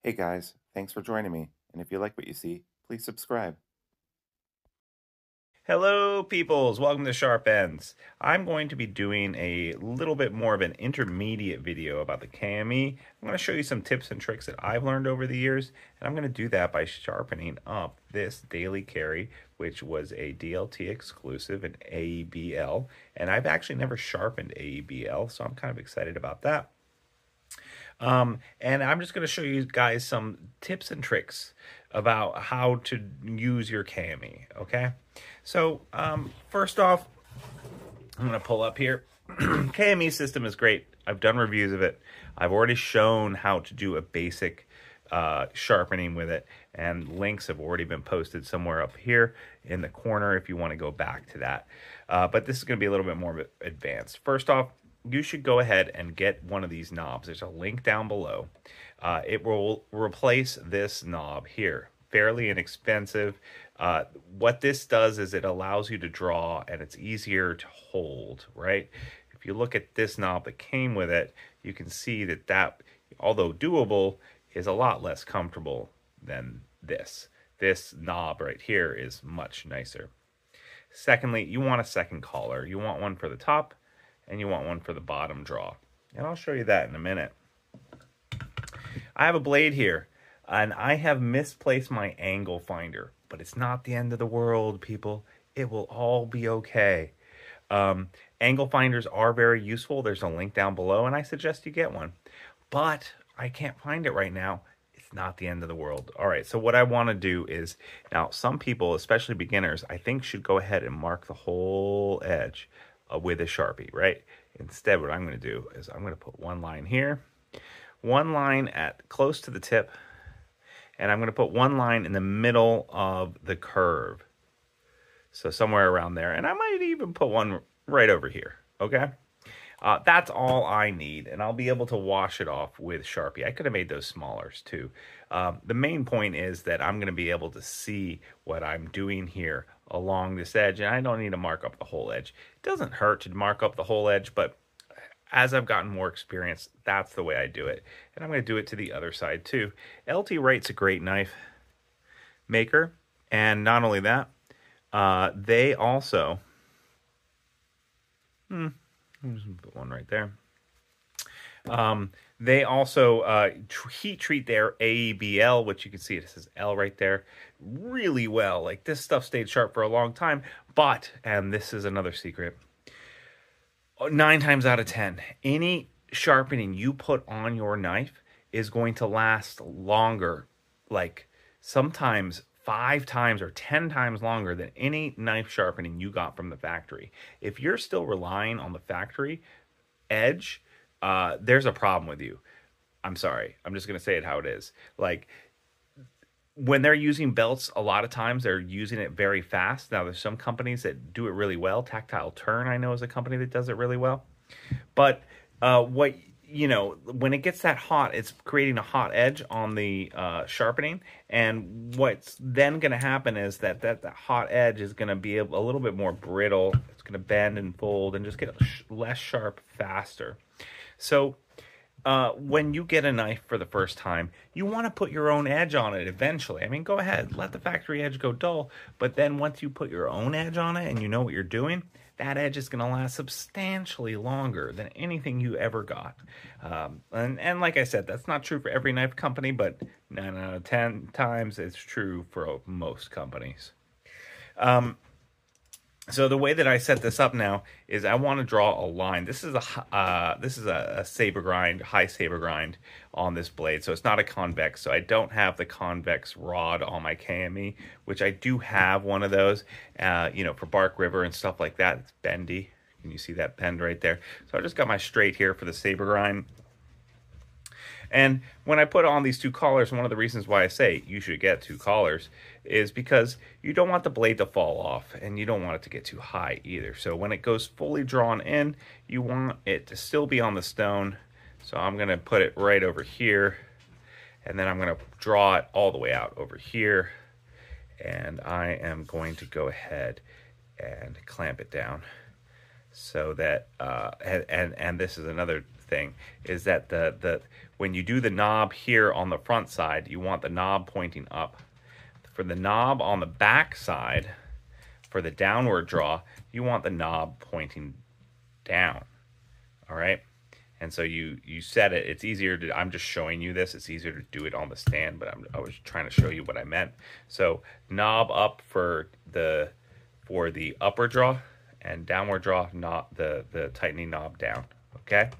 Hey guys, thanks for joining me. And if you like what you see, please subscribe. Hello, peoples. Welcome to Sharp Ends. I'm going to be doing a little bit more of an intermediate video about the KME. I'm going to show you some tips and tricks that I've learned over the years, and I'm going to do that by sharpening up this daily carry, which was a DLT exclusive, an AEBL, and I've actually never sharpened AEBL, so I'm kind of excited about that. And I'm just going to show you guys some tips and tricks about how to use your KME, okay? So first off, I'm going to pull up here. KME system is great. I've done reviews of it. I've already shown how to do a basic sharpening with it, and links have already been posted somewhere up here in the corner if you want to go back to that. But this is going to be a little bit more advanced. First off, you should go ahead and get one of these knobs. There's a link down below. It will replace this knob here. Fairly inexpensive. What this does is it allows you to draw, and it's easier to hold, right? If you look at this knob that came with it, you can see that, although doable, is a lot less comfortable than this. This knob right here is much nicer. Secondly, you want a second collar. You want one for the top, and you want one for the bottom draw. And I'll show you that in a minute. I have a blade here, and I have misplaced my angle finder, but it's not the end of the world, people. It will all be okay. Angle finders are very useful. There's a link down below, and I suggest you get one. But I can't find it right now. It's not the end of the world. All right, so what I want to do is, now some people, especially beginners, I think should go ahead and mark the whole edge with a Sharpie, right? Instead, what I'm going to do is I'm going to put one line here, one line at close to the tip, and I'm going to put one line in the middle of the curve. So somewhere around there, and I might even put one right over here, okay? That's all I need, and I'll be able to wash it off with Sharpie. I could have made those smaller too. The main point is that I'm going to be able to see what I'm doing here along this edge, and I don't need to mark up the whole edge. It doesn't hurt to mark up the whole edge, but as I've gotten more experience, that's the way I do it. And I'm going to do it to the other side too. LT Wright's a great knife maker, and not only that, they also... put one right there. They also heat treat their AEBL, which you can see it says L right there, really well. Like, this stuff stayed sharp for a long time, but, and this is another secret, 9 times out of 10, any sharpening you put on your knife is going to last longer, like sometimes 5 times or 10 times longer than any knife sharpening you got from the factory. If you're still relying on the factory edge, there's a problem with you. I'm sorry. I'm just going to say it how it is. Like, when they're using belts, a lot of times they're using it very fast. Now, there's some companies that do it really well. Tactile Turn, I know, is a company that does it really well. But when it gets that hot, it's creating a hot edge on the sharpening. And what's then going to happen is that hot edge is going to be a little bit more brittle. It's going to bend and fold and just get less sharp faster. So when you get a knife for the first time, you want to put your own edge on it eventually. I mean, go ahead, let the factory edge go dull. But then once you put your own edge on it and you know what you're doing, that edge is going to last substantially longer than anything you ever got. And like I said, that's not true for every knife company, but 9 out of 10 times it's true for most companies. So the way that I set this up now is I want to draw a line. This is a saber grind, high saber grind on this blade. So it's not a convex. So I don't have the convex rod on my KME, which I do have one of those, for Bark River and stuff like that. It's bendy. Can you see that bend right there? So I just got my straight here for the saber grind. And when I put on these 2 collars, one of the reasons why I say you should get 2 collars is because you don't want the blade to fall off, and you don't want it to get too high either. So when it goes fully drawn in, you want it to still be on the stone. So I'm going to put it right over here, and then I'm going to draw it all the way out over here. And I am going to go ahead and clamp it down so that, and this is another thing, is that when you do the knob here on the front side, you want the knob pointing up. For the knob on the back side, for the downward draw, you want the knob pointing down. All right. And so you set it. It's easier to, I'm just showing you this. It's easier to do it on the stand, but I was trying to show you what I meant. So knob up for the upper draw, and downward draw, not the tightening knob down. Okay.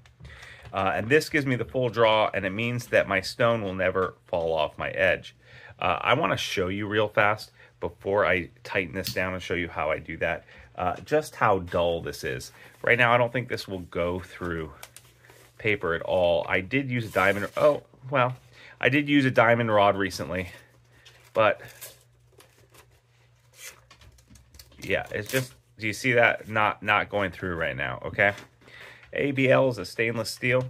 And this gives me the full draw, and it means that my stone will never fall off my edge. I want to show you real fast before I tighten this down and show you how I do that. Just how dull this is. Right now, I don't think this will go through paper at all. I did use a diamond. Oh, well, I did use a diamond rod recently, but yeah, it's just, do you see that? Not going through right now, okay? ABL is a stainless steel.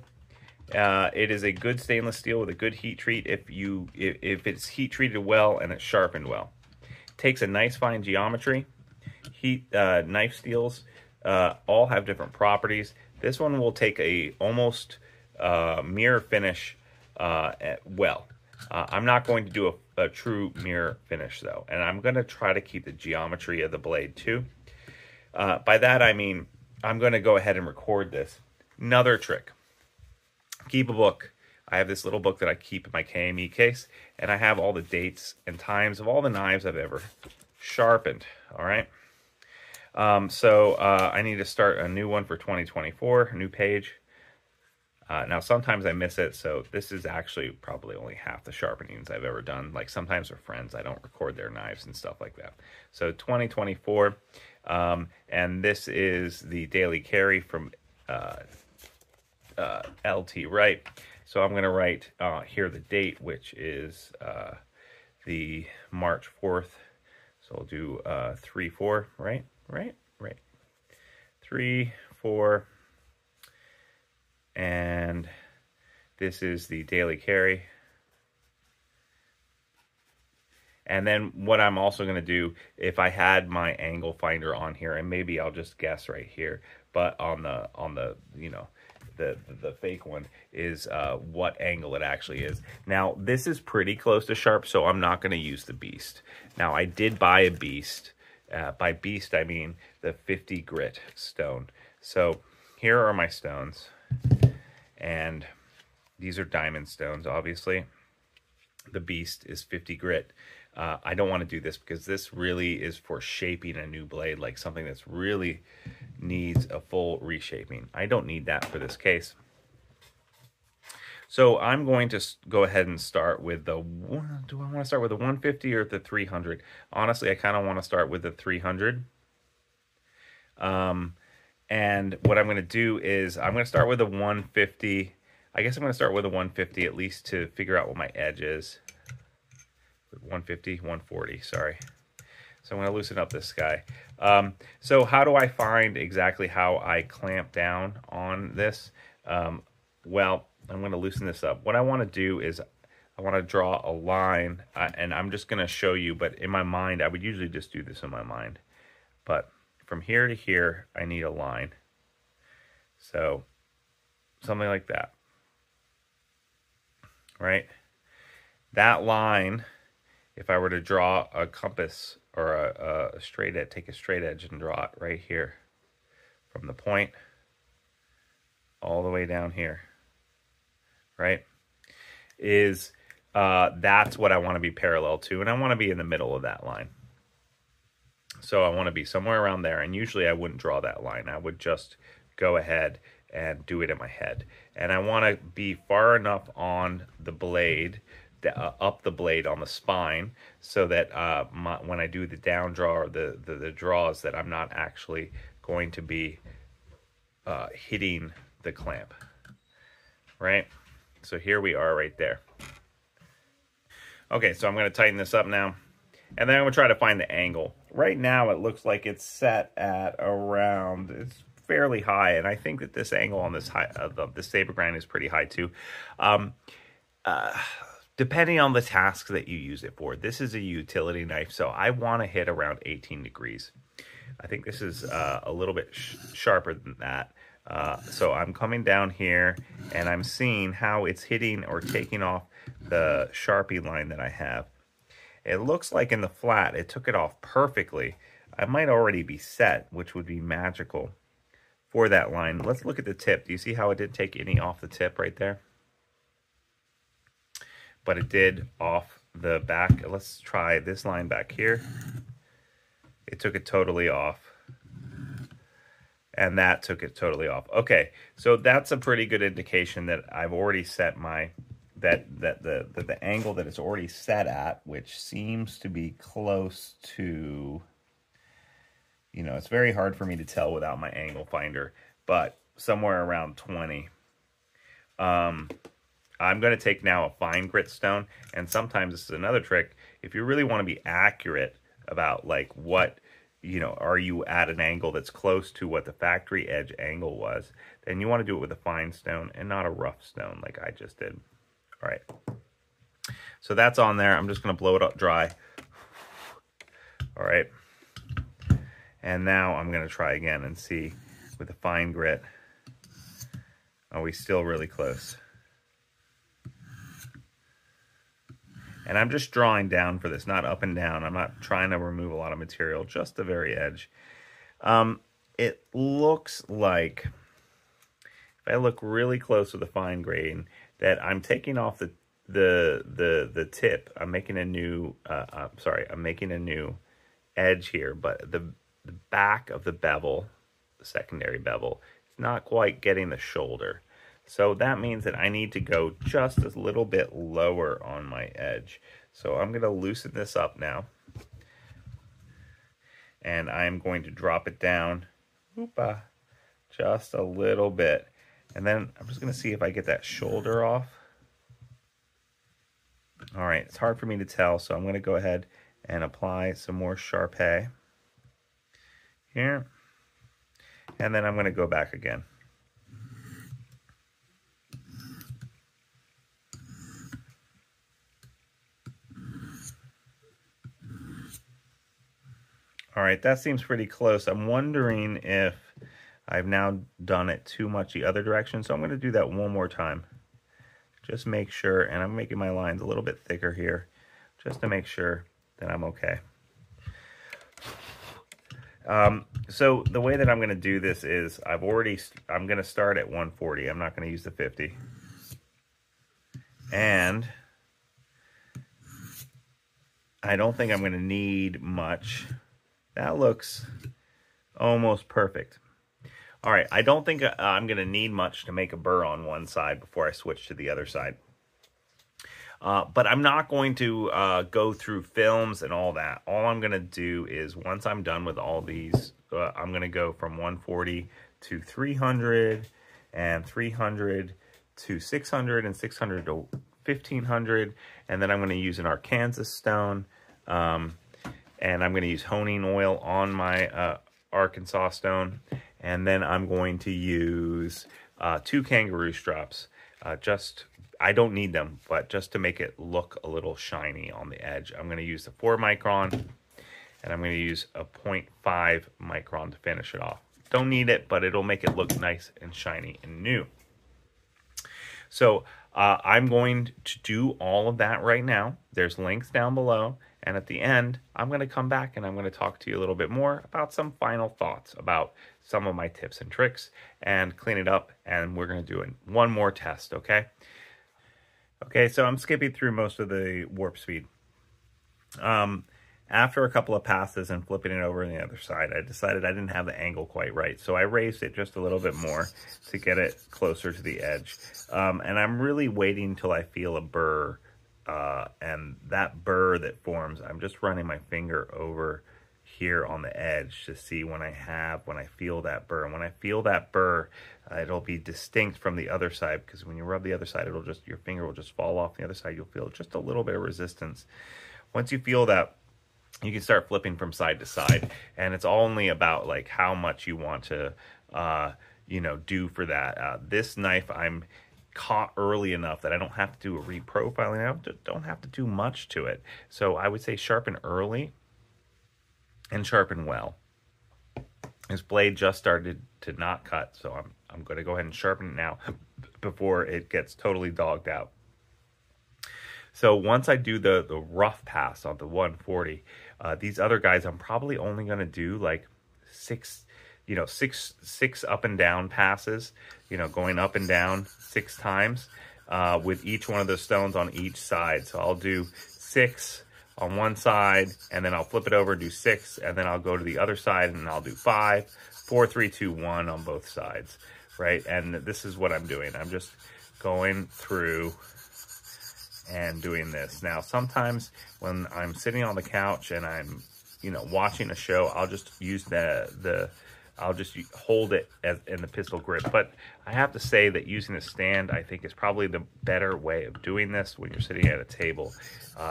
It is a good stainless steel with a good heat treat if it's heat treated well and it's sharpened well. It takes a nice fine geometry. Knife steels all have different properties. This one will take a almost mirror finish well. I'm not going to do a true mirror finish though, and I'm going to try to keep the geometry of the blade too. By that I mean I'm going to go ahead and record this. Another trick. Keep a book. I have this little book that I keep in my KME case, and I have all the dates and times of all the knives I've ever sharpened. All right. So I need to start a new one for 2024, a new page. Now, sometimes I miss it, so this is actually probably only half the sharpenings I've ever done. Like sometimes for friends, I don't record their knives and stuff like that. So 2024, and this is the Daily Carry from LT Wright. So I'm going to write here the date, which is the March 4th. So I'll do 3-4, right? 3-4, and this is the Daily Carry. And then what I'm also going to do, if I had my angle finder on here, and maybe I'll just guess right here, but on the you know, the fake one is what angle it actually is. Now this is pretty close to sharp, so I'm not going to use the Beast. Now I did buy a Beast. By Beast I mean the 50 grit stone. So here are my stones, and these are diamond stones. Obviously the Beast is 50 grit. I don't want to do this because this really is for shaping a new blade, like something that's really needs a full reshaping. I don't need that for this case. So I'm going to go ahead and start with the, do I want to start with the 150 or the 300? Honestly, I kind of want to start with the 300. And what I'm going to do is I'm going to start with the 150. I guess I'm going to start with the 150 at least to figure out what my edge is. 150, 140, sorry. So I'm going to loosen up this guy. So how do I find exactly how I clamp down on this? Well, I'm going to loosen this up. What I want to do is I want to draw a line, and I'm just going to show you, but in my mind, I would usually just do this in my mind. But from here to here, I need a line. So something like that, right? That line, if I were to draw a compass or a straight edge, take a straight edge and draw it right here from the point all the way down here, right, is that's what I want to be parallel to, and I want to be in the middle of that line. So I want to be somewhere around there, and usually I wouldn't draw that line. I would just go ahead and do it in my head. And I want to be far enough on the blade, up the blade on the spine, so that when I do the down draw or the draws, that I'm not actually going to be hitting the clamp, right? So here we are right there. Okay, so I'm going to tighten this up now, and then I'm going to try to find the angle. Right now it looks like it's set at around, it's fairly high, and I think that this angle on this the saber grind is pretty high too. Depending on the task that you use it for. This is a utility knife, so I want to hit around 18 degrees. I think this is a little bit sharper than that. So I'm coming down here and I'm seeing how it's hitting or taking off the Sharpie line that I have. It looks like in the flat, it took it off perfectly. I might already be set, which would be magical for that line. Let's look at the tip. Do you see how it didn't take any off the tip right there? But it did off the back. Let's try this line back here. It took it totally off. And that took it totally off. Okay, so that's a pretty good indication that I've already set my, the angle that it's already set at, which seems to be close to, you know, it's very hard for me to tell without my angle finder, but somewhere around 20. I'm going to take now a fine grit stone, and sometimes this is another trick. If you really want to be accurate about like what, you know, are you at an angle that's close to what the factory edge angle was, then you want to do it with a fine stone and not a rough stone like I just did. All right. So that's on there. I'm just going to blow it up dry. All right. And now I'm going to try again and see with the fine grit, are we still really close? And I'm just drawing down for this, not up and down. I'm not trying to remove a lot of material, just the very edge. It looks like, if I look really close with the fine grain, that I'm taking off the tip. I'm making a new, I'm making a new edge here, but the back of the bevel, the secondary bevel, is not quite getting the shoulder. So that means that I need to go just a little bit lower on my edge. So I'm going to loosen this up now. And I'm going to drop it down just a little bit. And then I'm just going to see if I get that shoulder off. All right, it's hard for me to tell, so I'm going to go ahead and apply some more Sharpay here. And then I'm going to go back again. All right, that seems pretty close. I'm wondering if I've now done it too much the other direction, so I'm going to do that one more time. Just make sure, and I'm making my lines a little bit thicker here, just to make sure that I'm okay. So the way that I'm going to do this is I'm going to start at 140. I'm not going to use the 50. And I don't think I'm going to need much. That looks almost perfect. All right, I don't think I'm going to need much to make a burr on one side before I switch to the other side. But I'm not going to go through films and all that. All I'm going to do is once I'm done with all these, I'm going to go from 140 to 300 and 300 to 600 and 600 to 1500. And then I'm going to use an Arkansas stone. And I'm going to use honing oil on my Arkansas stone. And then I'm going to use 2 kangaroo straps. I don't need them, but just to make it look a little shiny on the edge. I'm going to use the 4 micron, and I'm going to use a 0.5 micron to finish it off. Don't need it, but it'll make it look nice and shiny and new. So I'm going to do all of that right now. There's links down below. And at the end, I'm going to come back and I'm going to talk to you a little bit more about some final thoughts about some of my tips and tricks and clean it up. And we're going to do one more test, okay? Okay, so I'm skipping through most of the warp speed. After a couple of passes and flipping it over on the other side, I decided I didn't have the angle quite right. So I raised it just a little bit more to get it closer to the edge. And I'm really waiting till I feel a burr. And that burr that forms, I'm just running my finger over here on the edge to see when I feel that burr. And when I feel that burr, it'll be distinct from the other side, because when you rub the other side, your finger will just fall off the other side. You'll feel just a little bit of resistance. Once you feel that, you can start flipping from side to side, and it's only about like how much you want to, do for that. This knife, I'm caught early enough that I don't have to do a reprofiling. I don't have to do much to it. So I would say sharpen early and sharpen well. This blade just started to not cut, so I'm going to go ahead and sharpen it now before it gets totally dogged out. So once I do the rough pass on the 140, these other guys, I'm probably only going to do like six up and down passes, going up and down 6 times with each one of the stones on each side. So I'll do 6 on one side, and then I'll flip it over and do 6, and then I'll go to the other side and I'll do 5, 4, 3, 2, 1 on both sides, right? And this is what I'm doing. I'm just going through and doing this. Now, sometimes when I'm sitting on the couch and I'm, watching a show, I'll just use I'll just hold it in the pistol grip. But I have to say that using a stand, I think, is probably the better way of doing this when you're sitting at a table.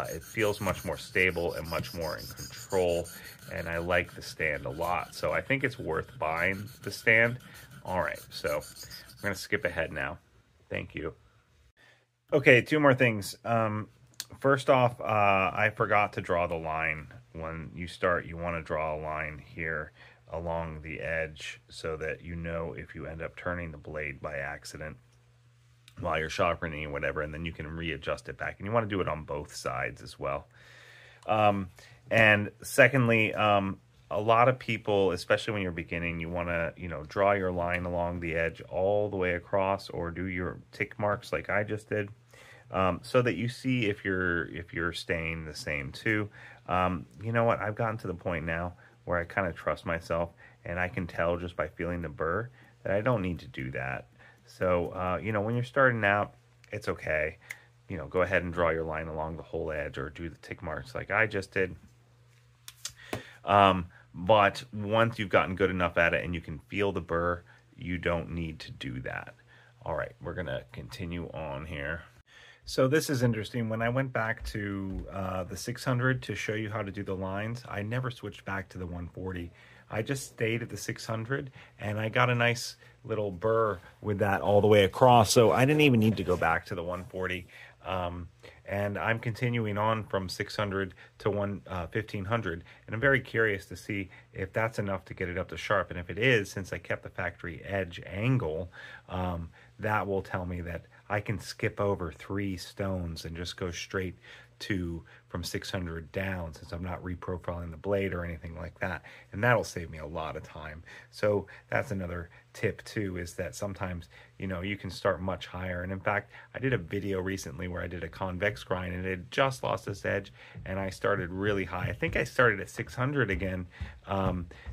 It feels much more stable and much more in control, and I like the stand a lot. So I think it's worth buying the stand. All right, so I'm going to skip ahead now. Thank you. Okay, 2 more things. First off, I forgot to draw the line. When you start, you want to draw a line here along the edge so that if you end up turning the blade by accident while you're sharpening or whatever, and then you can readjust it back. And you want to do it on both sides as well. And secondly, a lot of people, especially when you're beginning, you want to, draw your line along the edge all the way across, or do your tick marks like I just did, so that you see if you're staying the same too. You know what? I've gotten to the point now where I kind of trust myself, and I can tell just by feeling the burr that I don't need to do that. So, when you're starting out, it's okay. Go ahead and draw your line along the whole edge, or do the tick marks like I just did. But once you've gotten good enough at it and you can feel the burr, you don't need to do that. All right, we're going to continue on here. So this is interesting. When I went back to the 600 to show you how to do the lines, I never switched back to the 140. I just stayed at the 600, and I got a nice little burr with that all the way across. So I didn't even need to go back to the 140. And I'm continuing on from 600 to 1500, and I'm very curious to see if that's enough to get it up to sharp. And if it is, since I kept the factory edge angle, that will tell me that I can skip over 3 stones and just go straight to from 600 down, since I'm not reprofiling the blade or anything like that, and that'll save me a lot of time. So that's another tip too, is that sometimes you can start much higher. And in fact, I did a video recently where I did a convex grind, and it had just lost its edge, and I started really high. I think I started at 600 again,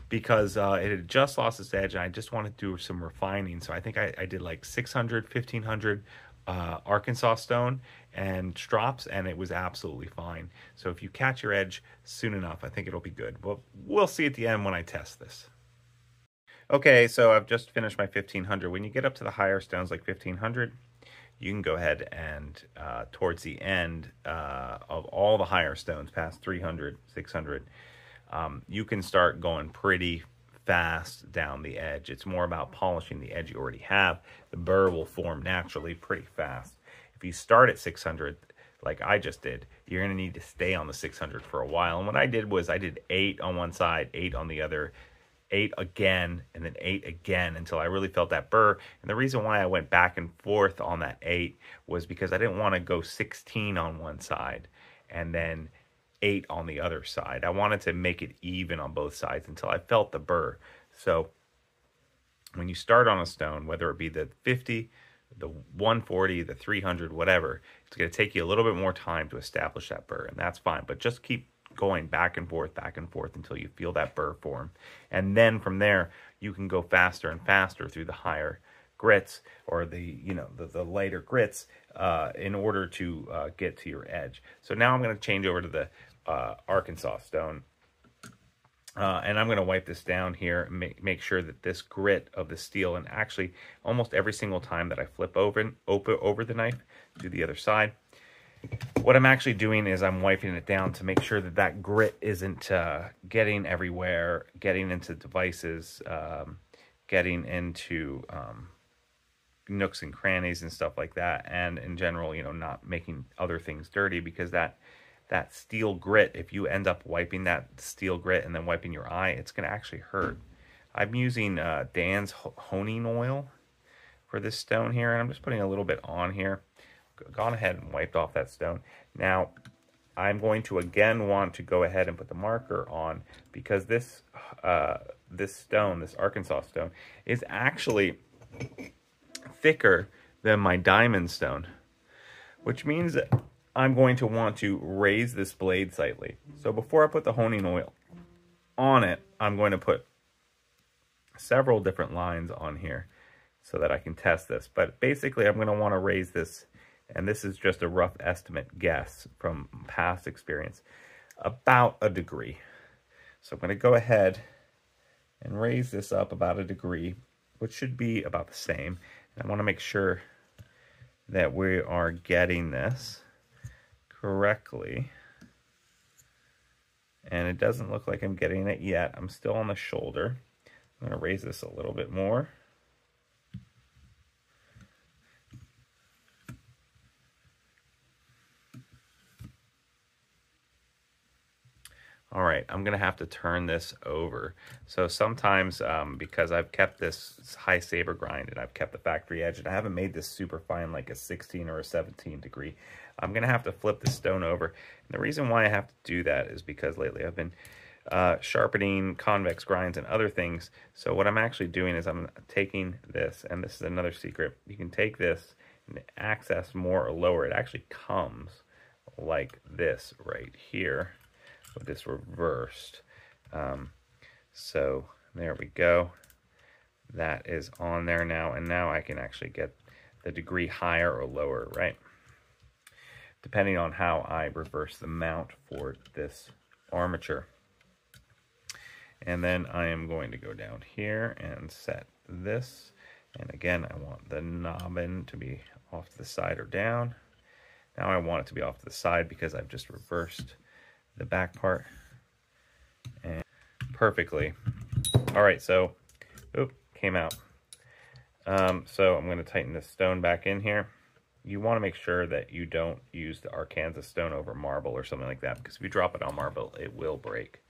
because it had just lost its edge, and I just wanted to do some refining. So I think I did like 600, 1500 Arkansas stone and strops, and it was absolutely fine. So if you catch your edge soon enough, I think it'll be good. Well, we'll see at the end when I test this. Okay, so I've just finished my 1500. When you get up to the higher stones like 1500, you can go ahead and towards the end of all the higher stones past 300, 600, you can start going pretty fast down the edge. It's more about polishing the edge you already have. The burr will form naturally pretty fast. If you start at 600 like I just did, you're going to need to stay on the 600 for a while. And what I did was I did 8 on one side, 8 on the other, 8 again, and then 8 again until I really felt that burr. And the reason why I went back and forth on that 8 was because I didn't want to go 16 on one side and then 8 on the other side. I wanted to make it even on both sides until I felt the burr. So when you start on a stone, whether it be the 50, the 140, the 300, whatever, it's going to take you a little bit more time to establish that burr, and that's fine. But just keep going back and forth until you feel that burr form. And then from there, you can go faster and faster through the higher grits, or the lighter grits, in order to get to your edge. So now I'm going to change over to the Arkansas stone, and I'm going to wipe this down here and make sure that this grit of the steel, and actually almost every single time that I flip over the knife to the other side, what I'm actually doing is I'm wiping it down to make sure that that grit isn't getting everywhere, getting into devices, getting into nooks and crannies and stuff like that, and in general, not making other things dirty, because that steel grit, if you end up wiping that steel grit and then wiping your eye, it's going to actually hurt. I'm using Dan's honing oil, for this stone here, and I'm just putting a little bit on here. Gone ahead and wiped off that stone. Now, I'm going to again want to go ahead and put the marker on, because this this stone, this Arkansas stone, is actually thicker than my diamond stone, which means that I'm going to want to raise this blade slightly. So before I put the honing oil on it, I'm going to put several different lines on here so that I can test this. But basically, I'm going to want to raise this, and this is just a rough estimate guess from past experience, about a degree. So I'm going to go ahead and raise this up about a degree, which should be about the same. And I want to make sure that we are getting this correctly. And it doesn't look like I'm getting it yet. I'm still on the shoulder. I'm going to raise this a little bit more. All right, I'm gonna have to turn this over. So sometimes, because I've kept this high saber grind and I've kept the factory edge and I haven't made this super fine like a 16 or a 17 degree, I'm gonna have to flip the stone over. And the reason why I have to do that is because lately I've been sharpening convex grinds and other things. So what I'm actually doing is I'm taking this, and this is another secret. You can take this and access more or lower. It actually comes like this right here, with this reversed. So there we go. That is on there now, and now I can actually get the degree higher or lower, right? Depending on how I reverse the mount for this armature. And then I am going to go down here and set this. And again, I want the knobbin to be off to the side or down. Now I want it to be off to the side because I've just reversed the back part and perfectly. All right, so came out. So I'm going to tighten this stone back in here. You want to make sure that you don't use the Arkansas stone over marble or something like that, because if you drop it on marble, it will break.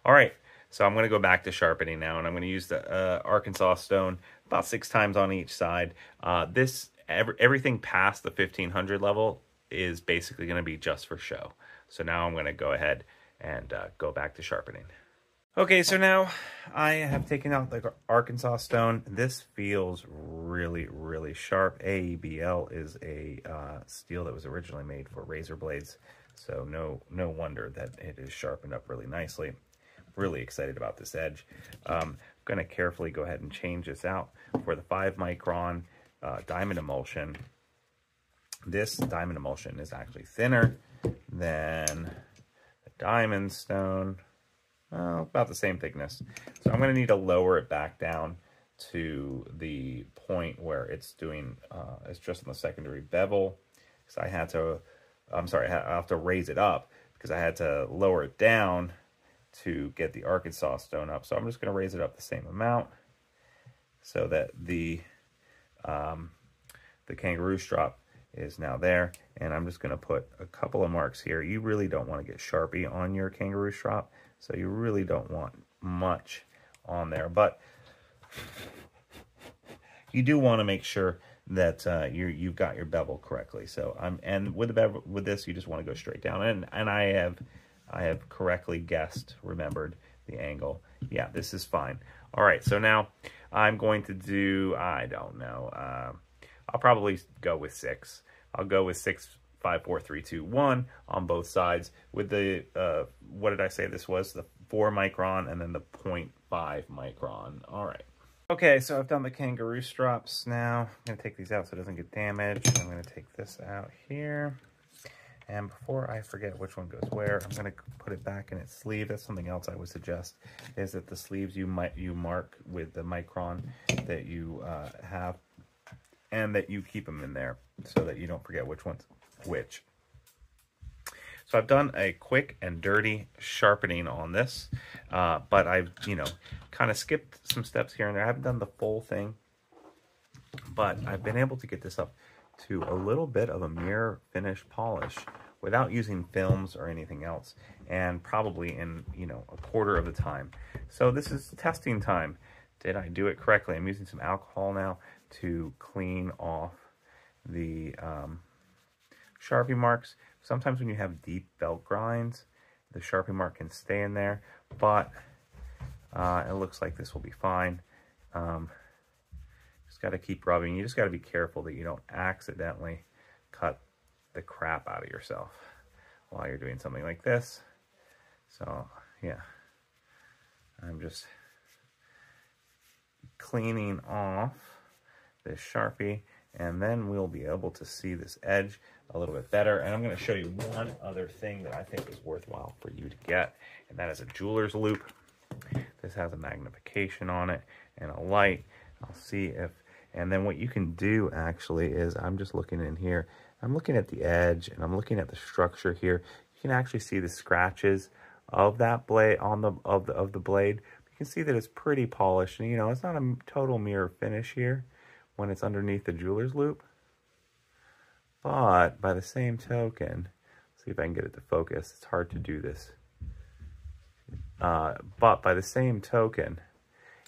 All right, so I'm going to go back to sharpening now, and I'm going to use the Arkansas stone about 6 times on each side. Everything past the 1500 level is basically going to be just for show. So now I'm going to go ahead and go back to sharpening. Okay, so now I have taken out the Arkansas stone. This feels really, really sharp. AEBL is a steel that was originally made for razor blades, so no wonder that it is sharpened up really nicely. Really excited about this edge. I'm going to carefully go ahead and change this out for the 5 micron diamond emulsion. This diamond emulsion is actually thinner than the diamond stone. About the same thickness. So I'm going to need to lower it back down to the point where it's doing, it's just on the secondary bevel. Because I had to, I have to raise it up because I had to lower it down to get the Arkansas stone up. So I'm just going to raise it up the same amount so that the kangaroo strap is now there. And I'm just going to put a couple of marks here. You really don't want to get Sharpie on your kangaroo strap, so you really don't want much on there, but you do want to make sure that you've got your bevel correctly. So and with the bevel, with this, you just want to go straight down, and I have correctly remembered the angle. Yeah, this is fine. All right, so now I'm going to do, I don't know, I'll probably go with 6. I'll go with 6, 5, 4, 3, 2, 1 on both sides with the, what did I say this was? The 4 micron and then the 0.5 micron. All right. Okay, so I've done the kangaroo straps now. I'm going to take these out so it doesn't get damaged. I'm going to take this out here. And before I forget which one goes where, I'm going to put it back in its sleeve. That's something else I would suggest, is that the sleeves you mark with the micron that you have, and that you keep them in there so that you don't forget which one's which. So I've done a quick and dirty sharpening on this, but I've, kind of skipped some steps here and there. I haven't done the full thing, but I've been able to get this up to a little bit of a mirror finish polish without using films or anything else, and probably in, a quarter of the time. So this is testing time. Did I do it correctly? I'm using some alcohol now to clean off the Sharpie marks. Sometimes when you have deep belt grinds, the Sharpie mark can stay in there, but it looks like this will be fine. Just got to keep rubbing. You just got to be careful that you don't accidentally cut the crap out of yourself while you're doing something like this. So yeah, I'm just cleaning off this Sharpie, and then we'll be able to see this edge a little bit better. And I'm going to show you one other thing that I think is worthwhile for you to get, and that is a jeweler's loop. This has a magnification on it and a light. I'll see if, and then what you can do actually is, I'm just looking in here, I'm looking at the edge and I'm looking at the structure here. You can actually see the scratches of that blade on the of the blade. You can see that it's pretty polished, and you know, it's not a total mirror finish here when it's underneath the jeweler's loop. But by the same token, see if I can get it to focus. It's hard to do this. But by the same token,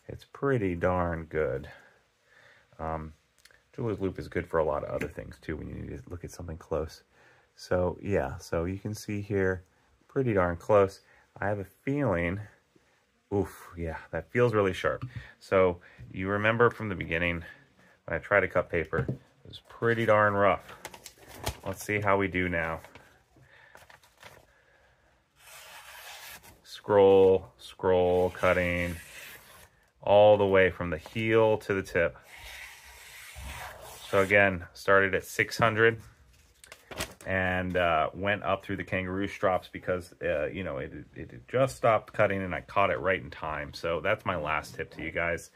it's pretty darn good. Jeweler's loop is good for a lot of other things too when you need to look at something close. So yeah, so you can see here, pretty darn close. I have a feeling, oof, yeah, that feels really sharp. So you remember from the beginning, when I tried to cut paper, it was pretty darn rough. Let's see how we do now. Scroll, cutting all the way from the heel to the tip. So again, started at 600 and went up through the kangaroo strops because, you know, it had just stopped cutting and I caught it right in time. So that's my last tip to you guys.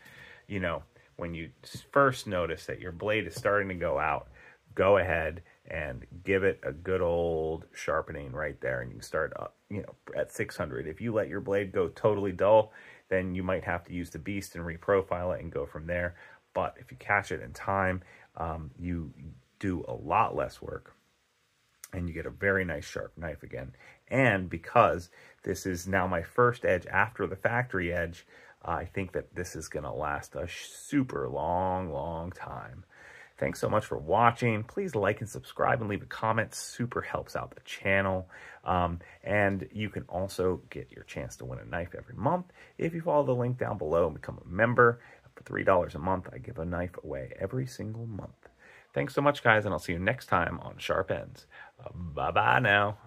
You know, when you first notice that your blade is starting to go out, go ahead and give it a good old sharpening right there, and you can start up, you know, at 600. If you let your blade go totally dull, then you might have to use the beast and reprofile it and go from there. But if you catch it in time, you do a lot less work and you get a very nice sharp knife again. And because this is now my first edge after the factory edge, I think that this is going to last a super long time. Thanks so much for watching. Please like and subscribe and leave a comment. Super helps out the channel. And you can also get your chance to win a knife every month if you follow the link down below and become a member. For $3 a month, I give a knife away every single month. Thanks so much, guys, and I'll see you next time on Sharp Ends. Bye-bye now.